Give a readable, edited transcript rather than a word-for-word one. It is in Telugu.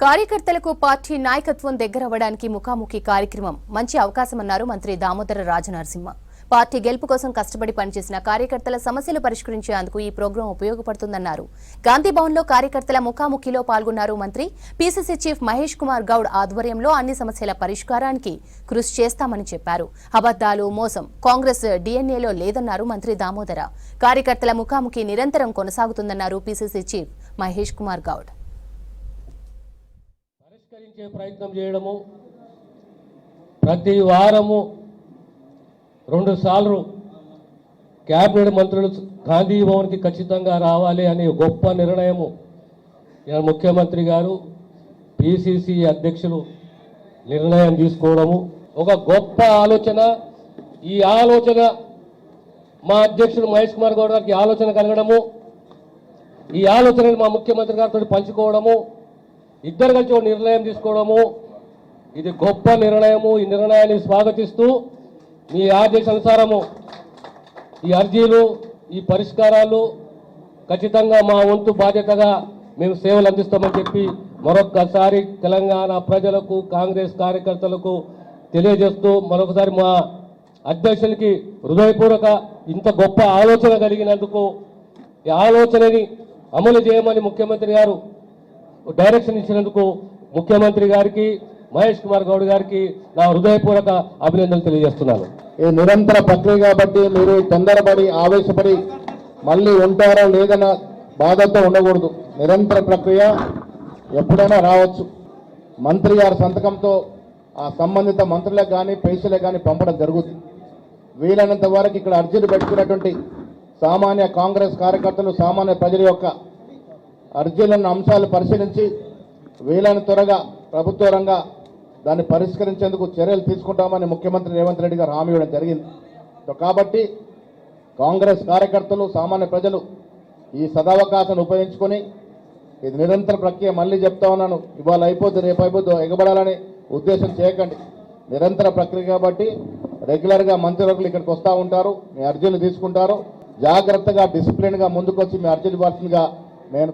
కార్యకర్తలకు పార్టీ నాయకత్వం దగ్గరవ్వడానికి ముఖాముఖి కార్యక్రమం మంచి అవకాశమన్నారు మంత్రి దామోదర రాజనరసింహ. పార్టీ గెలుపు కోసం కష్టపడి పనిచేసిన కార్యకర్తల సమస్యలు పరిష్కరించేందుకు ఈ ప్రోగ్రాం ఉపయోగపడుతుందన్నారు. గాంధీభవన్లో కార్యకర్తల ముఖాముఖిలో పాల్గొన్నారు మంత్రి. పీసీసీ చీఫ్ మహేష్ కుమార్ గౌడ్ ఆధ్వర్యంలో అన్ని సమస్యల పరిష్కారానికి కృషి చేస్తామని చెప్పారు. అబద్దాలు, మోసం కాంగ్రెస్ డీఎన్ఏలో లేదన్నారు మంత్రి దామోదర. కార్యకర్తల ముఖాముఖి నిరంతరం కొనసాగుతుందన్నారు పీసీసీ చీఫ్ మహేష్ కుమార్ గౌడ్. పరిష్కరించే ప్రయత్నం చేయడము, ప్రతి వారము 2 సార్లు క్యాబినెట్ మంత్రులు గాంధీ భవన్కి ఖచ్చితంగా రావాలి అనే గొప్ప నిర్ణయము ముఖ్యమంత్రి గారు, పిసిసి అధ్యక్షులు నిర్ణయం తీసుకోవడము ఒక గొప్ప ఆలోచన. ఈ ఆలోచన మా అధ్యక్షుడు మహేష్ కుమార్ గౌడ్ గారికి ఆలోచన కలగడము, ఈ ఆలోచనను మా ముఖ్యమంత్రి గారితో పంచుకోవడము, ఇద్దరు కలిసి ఒక నిర్ణయం తీసుకోవడము, ఇది గొప్ప నిర్ణయము. ఈ నిర్ణయాన్ని స్వాగతిస్తూ మీ ఆదేశానుసారము ఈ అర్జీలు, ఈ పరిష్కారాలు ఖచ్చితంగా మా వంతు బాధ్యతగా మేము సేవలు అందిస్తామని చెప్పి మరొక్కసారి తెలంగాణ ప్రజలకు, కాంగ్రెస్ కార్యకర్తలకు తెలియజేస్తూ మరొకసారి మా అధ్యక్షునికి హృదయపూర్వక ఇంత గొప్ప ఆలోచన కలిగినందుకు, ఈ ఆలోచనని అమలు చేయమని ముఖ్యమంత్రి గారు డైరెక్షన్ ఇచ్చినందుకు ముఖ్యమంత్రి గారికి, మహేష్ కుమార్ గౌడ్ గారికి నా హృదయపూర్వక అభినందనలు తెలియజేస్తున్నాను. ఈ నిరంతర ప్రక్రియ కాబట్టి మీరు తొందరపడి ఆవేశపడి మళ్ళీ ఉంటారో లేదన్న బాధతో ఉండకూడదు. నిరంతర ప్రక్రియ ఎప్పుడైనా రావచ్చు. మంత్రి గారి సంతకంతో ఆ సంబంధిత మంత్రులకు కానీ పేషీలకు కానీ పంపడం జరుగుతుంది. వీలైనంత వరకు ఇక్కడ అర్జీలు పెట్టుకున్నటువంటి సామాన్య కాంగ్రెస్ కార్యకర్తలు, సామాన్య ప్రజల యొక్క అర్జీలను అంశాలు పరిశీలించి వీలైన త్వరగా ప్రభుత్వ రంగా దాన్ని పరిష్కరించేందుకు చర్యలు తీసుకుంటామని ముఖ్యమంత్రి రేవంత్ రెడ్డి గారు హామీ ఇవ్వడం జరిగింది. కాబట్టి కాంగ్రెస్ కార్యకర్తలు, సామాన్య ప్రజలు ఈ సదవకాశాన్ని ఉపయోగించుకొని, ఇది నిరంతర ప్రక్రియ, మళ్ళీ చెప్తా ఉన్నాను, ఇవాళ అయిపోద్ది రేపు అయిపోద్దు ఎగబడాలని ఉద్దేశం చేయకండి. నిరంతర ప్రక్రియ కాబట్టి రెగ్యులర్గా మంత్రివర్గులు ఇక్కడికి వస్తూ ఉంటారు, మీ అర్జీలు తీసుకుంటారు. జాగ్రత్తగా డిసిప్లిన్గా ముందుకొచ్చి మీ అర్జీలు ఇవ్వాల్సిందిగా నేను